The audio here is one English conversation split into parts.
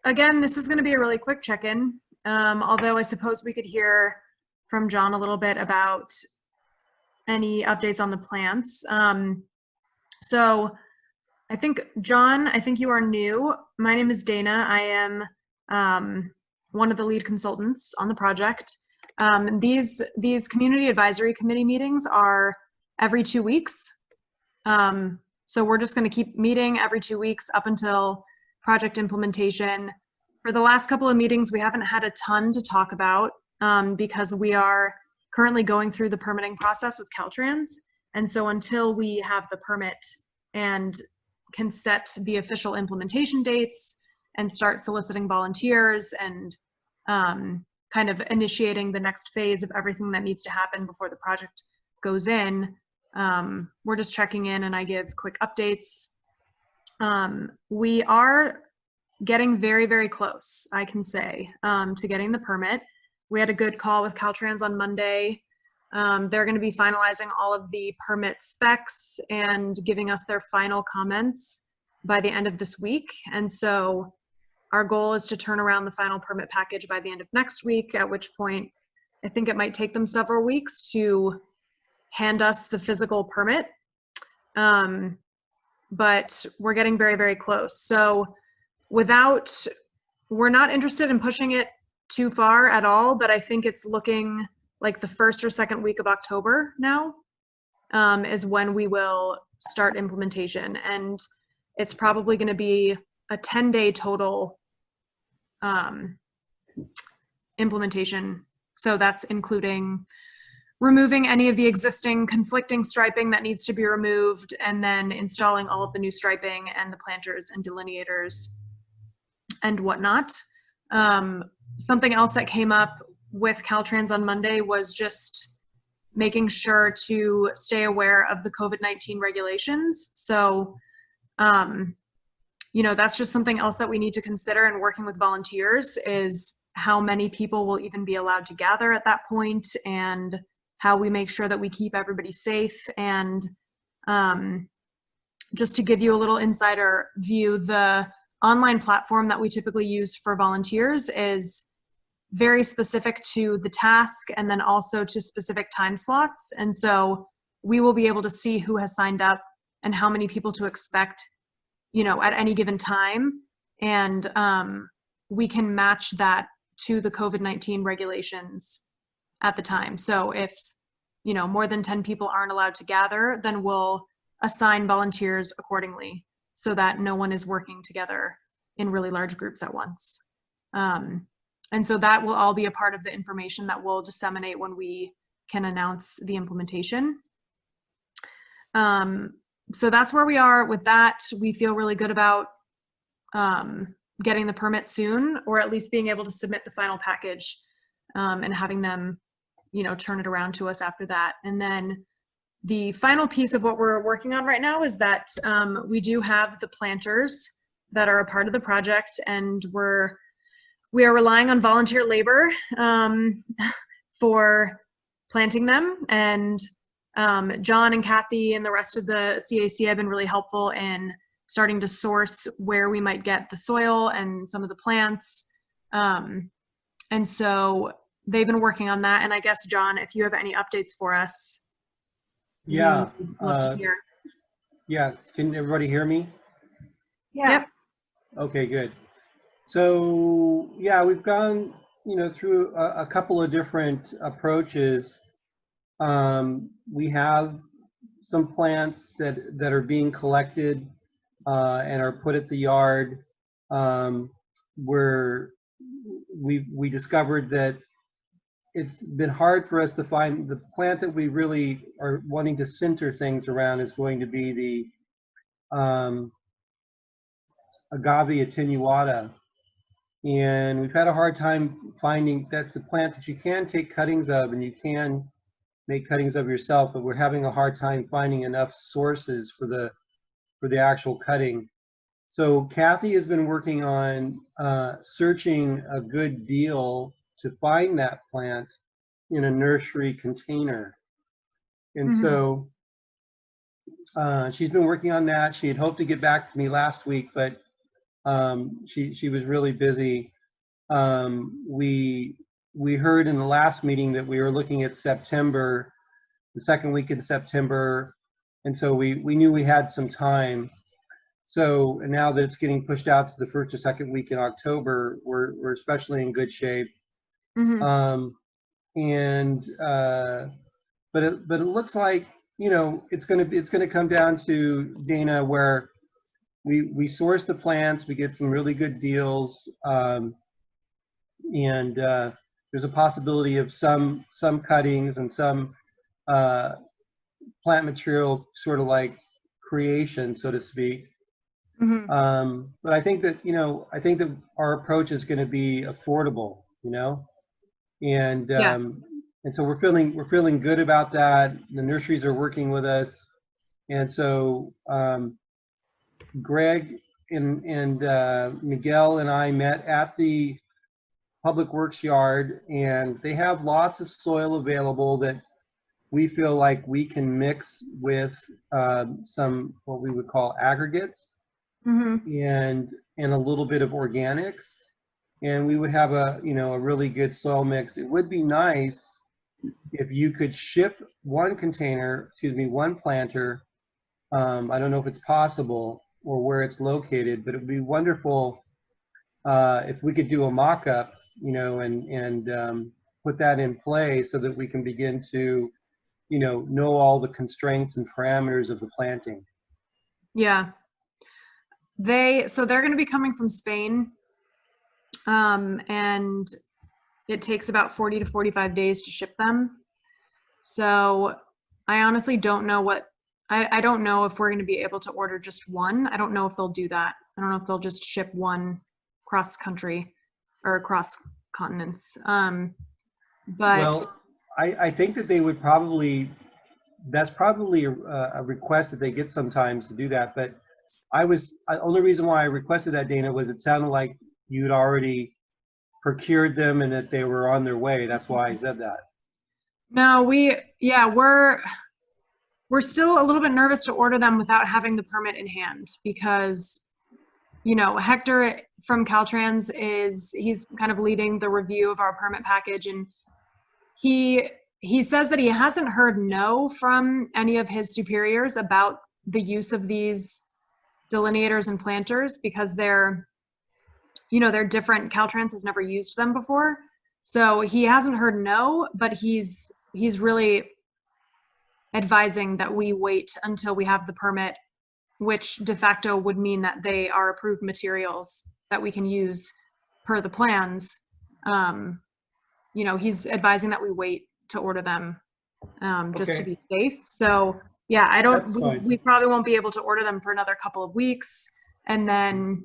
again, this is going to be a really quick check-in, although I suppose we could hear from John a little bit about any updates on the plants. So I think, John, I think you are new. My name is Dana. I am one of the lead consultants on the project. These community advisory committee meetings are every 2 weeks. So we're just going to keep meeting every 2 weeks up until project implementation. For the last couple of meetings, we haven't had a ton to talk about because we are currently going through the permitting process with Caltrans. And so until we have the permit and can set the official implementation dates and start soliciting volunteers and kind of initiating the next phase of everything that needs to happen before the project goes in, we're just checking in and I give quick updates. We are getting very, very close, I can say, to getting the permit. We had a good call with Caltrans on Monday. They're going to be finalizing all of the permit specs and giving us their final comments by the end of this week. And so our goal is to turn around the final permit package by the end of next week, at which point I think it might take them several weeks to hand us the physical permit. But we're getting very, very close. So we're not interested in pushing it too far at all, but I think it's looking like the first or second week of October now is when we will start implementation. And it's probably going to be a 10-day total implementation. So that's including removing any of the existing conflicting striping that needs to be removed, and then installing all of the new striping and the planters and delineators and whatnot. Something else that came up with Caltrans on Monday was just making sure to stay aware of the COVID-19 regulations. So, that's just something else that we need to consider in working with volunteers, is how many people will even be allowed to gather at that point, and how we make sure that we keep everybody safe. And just to give you a little insider view, the online platform that we typically use for volunteers is very specific to the task and then also to specific time slots. And so we will be able to see who has signed up and how many people to expect, at any given time. And we can match that to the COVID-19 regulations at the time. So if, more than 10 people aren't allowed to gather, then we'll assign volunteers accordingly so that no one is working together in really large groups at once. And so that will all be a part of the information that we'll disseminate when we can announce the implementation. So that's where we are with that. We feel really good about getting the permit soon, or at least being able to submit the final package and having them, turn it around to us after that. And then the final piece of what we're working on right now is that we do have the planters that are a part of the project, and we are relying on volunteer labor for planting them. And John and Kathy and the rest of the CAC have been really helpful in starting to source where we might get the soil and some of the plants. And so they've been working on that. And I guess, John, if you have any updates for us. Yeah. We'd love to hear. Yeah. Can everybody hear me? Yeah. Yep. Okay, good. So yeah, we've gone, through a couple of different approaches. We have some plants that are being collected and are put at the yard, where we discovered that it's been hard for us to find the plant that we really are wanting to center things around. Is going to be the agave attenuata. And we've had a hard time finding, that's a plant that you can take cuttings of and you can make cuttings of yourself, but we're having a hard time finding enough sources for the actual cutting. So Kathy has been working on searching a good deal to find that plant in a nursery container. And so she's been working on that. She had hoped to get back to me last week, but She was really busy. We heard in the last meeting that we were looking at September, the second week in September, and so we knew we had some time. So and now that it's getting pushed out to the first or second week in October, we're especially in good shape. Mm-hmm. But it looks like, you know, it's gonna come down to, Dana, where we source the plants, we get some really good deals, and there's a possibility of some cuttings and some plant material, sort of like creation, so to speak. Mm-hmm. But I think that, you know, I think that our approach is going to be affordable, you know, and Yeah. and so we're feeling good about that. The nurseries are working with us, and so Greg and Miguel and I met at the Public Works yard, and they have lots of soil available that we feel like we can mix with some what we would call aggregates, Mm-hmm. and a little bit of organics, and we would have a, you know, a really good soil mix. It would be nice if you could ship one planter. I don't know if it's possible or where it's located, but it would be wonderful if we could do a mock-up, you know, and put that in play so that we can begin to, you know all the constraints and parameters of the planting. Yeah. So they're going to be coming from Spain, and it takes about 40 to 45 days to ship them. So I honestly don't know I don't know if we're going to be able to order just one. I don't know if they'll do that. I don't know if they'll just ship one cross country or across continents. But Well, I think that they would probably, that's probably a request that they get sometimes to do that. But only reason why I requested that, Dana, was it sounded like you'd already procured them and that they were on their way. That's why I said that. no, we're still a little bit nervous to order them without having the permit in hand because, you know, Hector from Caltrans he's kind of leading the review of our permit package, and he says that he hasn't heard no from any of his superiors about the use of these delineators and planters because they're different. Caltrans has never used them before. So he hasn't heard no, but he's really advising that we wait until we have the permit, which de facto would mean that they are approved materials that we can use per the plans. You know, he's advising that we wait to order them just to Okay. be safe. So yeah, That's fine. we probably won't be able to order them for another couple of weeks. And then,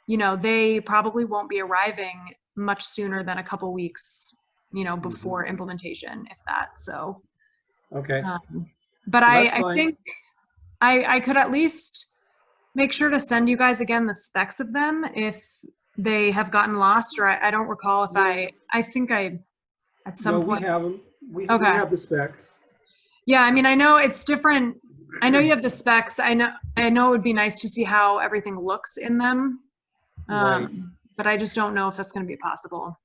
you know, they probably won't be arriving much sooner than a couple weeks, you know, before implementation, if that. So, Okay. but Well, that's I fine. think I could at least make sure to send you guys again the specs of them if they have gotten lost, or I don't recall if I think I at some No, we point. have them. We Okay. have the specs. Yeah, I mean, I know it's different. I know you have the specs. I know it would be nice to see how everything looks in them. Right. But I just don't know if that's going to be possible.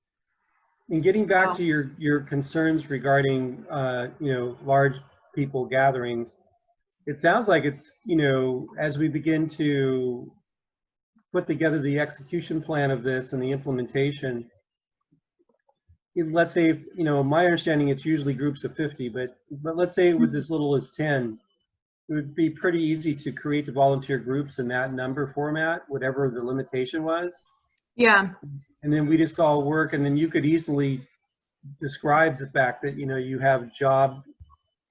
And getting back Oh. to your concerns regarding you know, large people gatherings, it sounds like it's, you know, as we begin to put together the execution plan of this and the implementation, let's say, you know, my understanding it's usually groups of 50, but let's say it was as little as 10. It would be pretty easy to create the volunteer groups in that number format, whatever the limitation was. Yeah. And then we just all work, and then you could easily describe the fact that, you know, you have job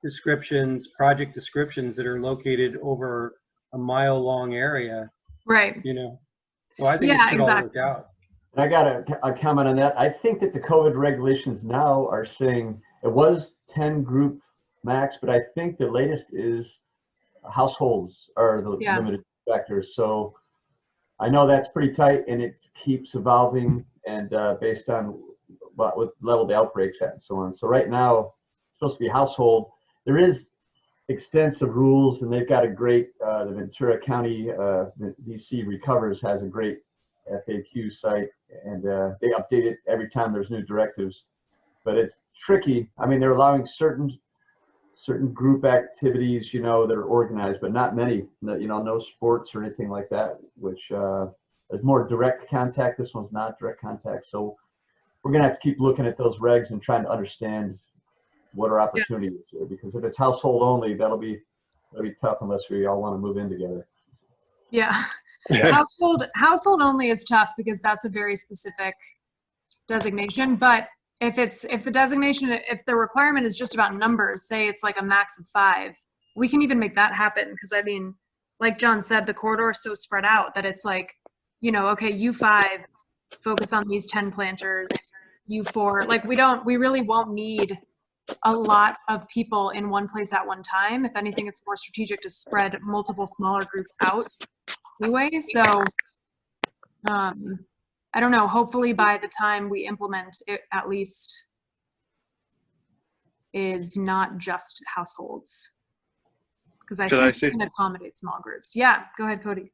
descriptions, project descriptions that are located over a mile-long area, Right. you know. So I think it Yeah, should all work exactly. out. I got a comment on that. I think that the COVID regulations now are saying it was 10 group max, but I think the latest is households are the Yeah. limited factors. So I know that's pretty tight, and it keeps evolving and based on what level the outbreaks at and so on. So right now, it's supposed to be household. There is extensive rules, and they've got a great, the Ventura County DC Recovers has a great FAQ site, and they update it every time there's new directives. But it's tricky. I mean, they're allowing certain group activities, you know, that are organized, but not many. You know, no sports or anything like that, which is more direct contact. This one's not direct contact, so we're gonna have to keep looking at those regs and trying to understand what our opportunities are. Because if it's household only, that'll be tough unless we all want to move in together. Yeah. Yeah. Household only is tough because that's a very specific designation. But if the requirement is just about numbers, say it's like a max of 5, we can even make that happen. Because I mean, like John said, the corridor is so spread out that it's like, you know, okay, you 5 focus on these 10 planters, you 4, like we really won't need a lot of people in one place at one time. If anything, it's more strategic to spread multiple smaller groups out anyway. So I don't know, hopefully by the time we implement it, at least is not just households. Because I think we can accommodate small groups. Yeah, go ahead, Cody.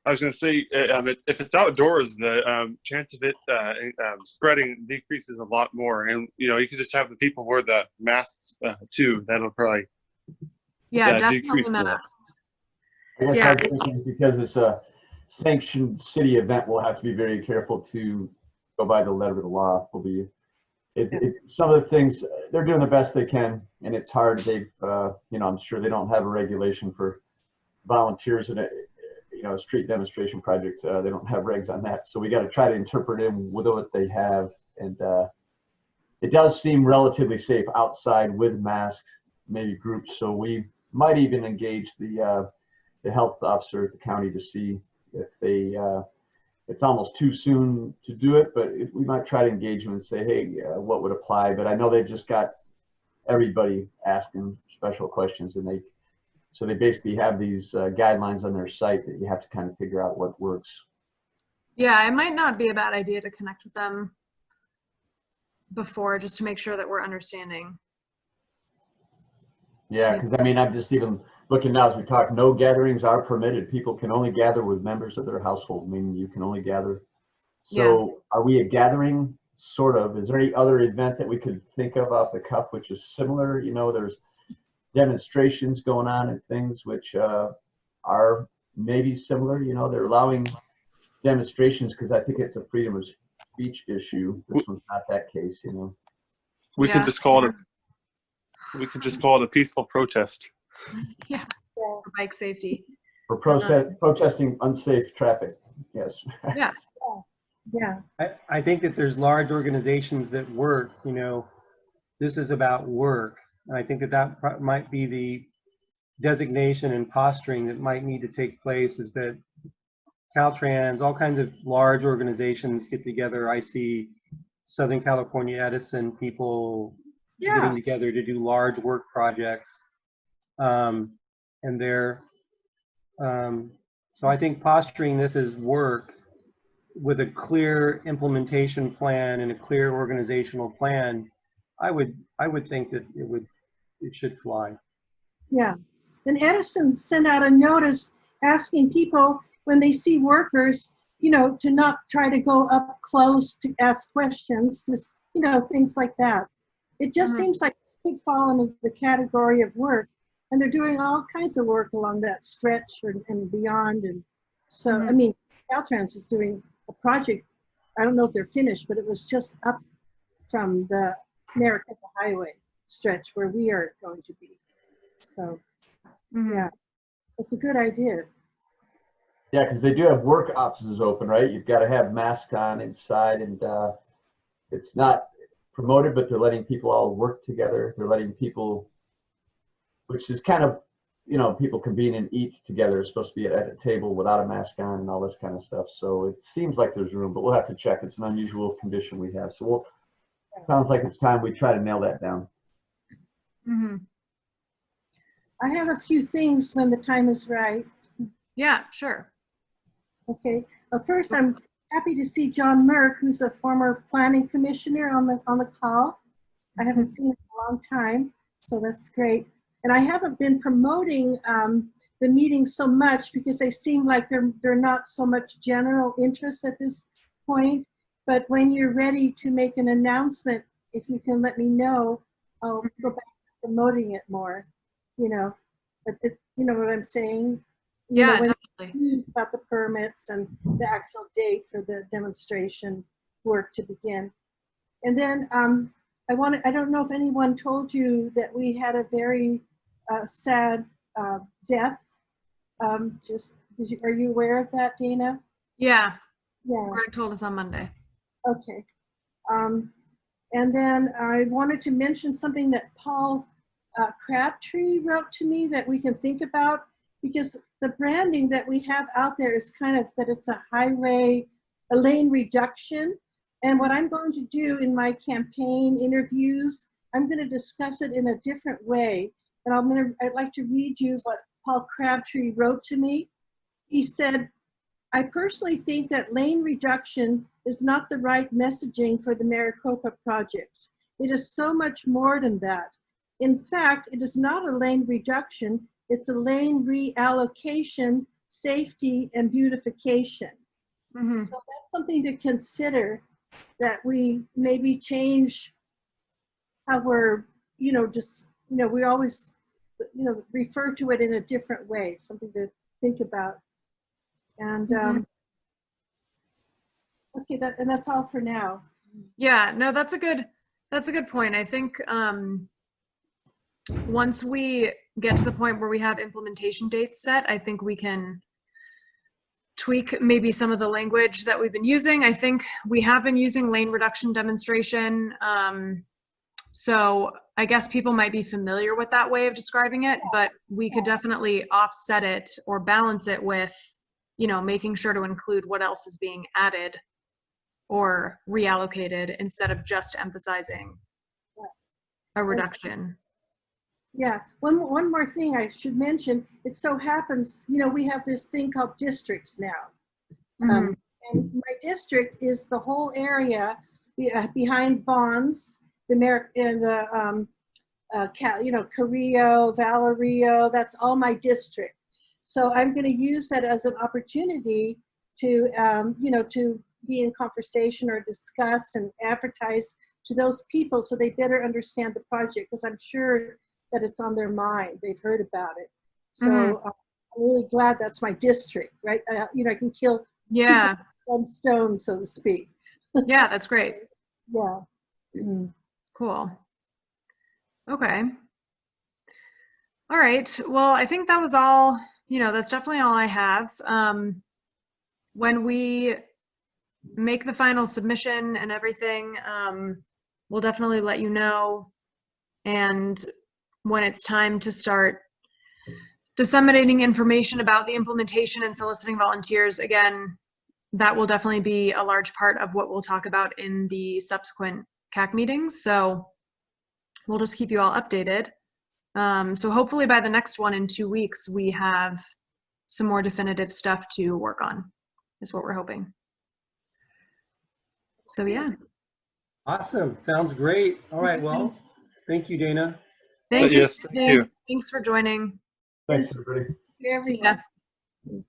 I was going to say, if it's outdoors, the chance of it spreading decreases a lot more. And, you know, you can just have the people wear the masks too. That'll probably definitely decrease masks. I guess Yeah. I'm thinking because it's a sanctioned city event, we'll have to be very careful to go by the letter of the law. Some of the things, they're doing the best they can, and it's hard. They've, you know, I'm sure they don't have a regulation for volunteers in a, you know, a street demonstration project. They don't have regs on that. So we got to try to interpret in with what they have. And it does seem relatively safe outside with masks, maybe groups. So we might even engage the health officer at the county to see if they, it's almost too soon to do it, but we might try to engage them and say, hey, what would apply? But I know they've just got everybody asking special questions, and they basically have these guidelines on their site that you have to kind of figure out what works. Yeah, it might not be a bad idea to connect with them before, just to make sure that we're understanding. Yeah, because I mean, I'm just even looking now as we talk, no gatherings are permitted. People can only gather with members of their household, meaning you can only gather. So Are we a gathering, sort of? Is there any other event that we could think of off the cuff which is similar? You know, there's demonstrations going on and things which are maybe similar. You know, they're allowing demonstrations because I think it's a freedom of speech issue. This one's not that case, you know. We can just call it a peaceful protest. Yeah, for bike safety. For protesting unsafe traffic, yes. Yeah. Yeah. I think that there's large organizations that work, you know, this is about work. And I think that might be the designation and posturing that might need to take place, is that Caltrans, all kinds of large organizations get together. I see Southern California Edison people getting together to do large work projects. And they're, so I think posturing this as work with a clear implementation plan and a clear organizational plan, I would think that it should fly. Yeah. And Edison sent out a notice asking people when they see workers, you know, to not try to go up close to ask questions, just, you know, things like that. It just seems like it could fall into the category of work, and they're doing all kinds of work along that stretch and beyond. And so, I mean, Caltrans is doing a project. I don't know if they're finished, but it was just up from the Maricopa Highway stretch where we are going to be. So, yeah, it's a good idea. Yeah, because they do have work offices open, right? You've got to have masks on inside, and it's not promoted, but they're letting people all work together. They're letting people, which is kind of, you know, people convene and eat together. It's supposed to be at a table without a mask on and all this kind of stuff. So it seems like there's room, but we'll have to check. It's an unusual condition we have. So sounds like it's time we try to nail that down. I have a few things when the time is right. Yeah, sure. Okay. Well, first, I'm happy to see John Merck, who's a former planning commissioner, on the call. I haven't seen him in a long time, so that's great. And I haven't been promoting the meetings so much because they seem like they're not so much general interest at this point. But when you're ready to make an announcement, if you can let me know, I'll go back to promoting it more, you know. But you know what I'm saying? You Yeah, know, when definitely. news about the permits and the actual date for the demonstration work to begin. And then I don't know if anyone told you that we had a very sad death. Are you aware of that, Dana? Yeah, Yeah, Greg told us on Monday. okay. And then I wanted to mention something that Paul Crabtree wrote to me that we can think about, because the branding that we have out there is kind of that it's a lane reduction. And what I'm going to do in my campaign interviews, I'm going to discuss it in a different way. And I'd like to read you what Paul Crabtree wrote to me. He said, I personally think that lane reduction is not the right messaging for the Maricopa projects. It is so much more than that. In fact, it is not a lane reduction, it's a lane reallocation, safety, and beautification. Mm-hmm. So that's something to consider, that we maybe change how we're, we always, refer to it in a different way, something to think about. And okay, that's all for now. Yeah, no, that's a good point. I think once we get to the point where we have implementation dates set, I think we can tweak maybe some of the language that we've been using. I think we have been using lane reduction demonstration. So I guess people might be familiar with that way of describing it, but we could definitely offset it or balance it with, making sure to include what else is being added or reallocated instead of just emphasizing a reduction. Yeah, one more thing I should mention. It so happens, we have this thing called districts now. Mhm. And my district is the whole area behind Bonds, Carrillo, Valerio, that's all my district. So I'm going to use that as an opportunity to, to be in conversation or discuss and advertise to those people so they better understand the project, because I'm sure that it's on their mind. They've heard about it. So I'm really glad that's my district, right? I can kill Yeah. one stone, so to speak. Yeah, that's great. Yeah. Mm. Cool. Okay. All right. Well, I think that was all, that's definitely all I have. When we make the final submission and everything, we'll definitely let you know. And when it's time to start disseminating information about the implementation and soliciting volunteers, again, that will definitely be a large part of what we'll talk about in the subsequent CAC meetings. So we'll just keep you all updated. So hopefully by the next one in 2 weeks, we have some more definitive stuff to work on, is what we're hoping. So yeah. Awesome. Sounds great. All right. Well, thank you, Dana. Thank you. Yes, thank you. Thanks for joining. Thanks, everybody. Everyone. See ya.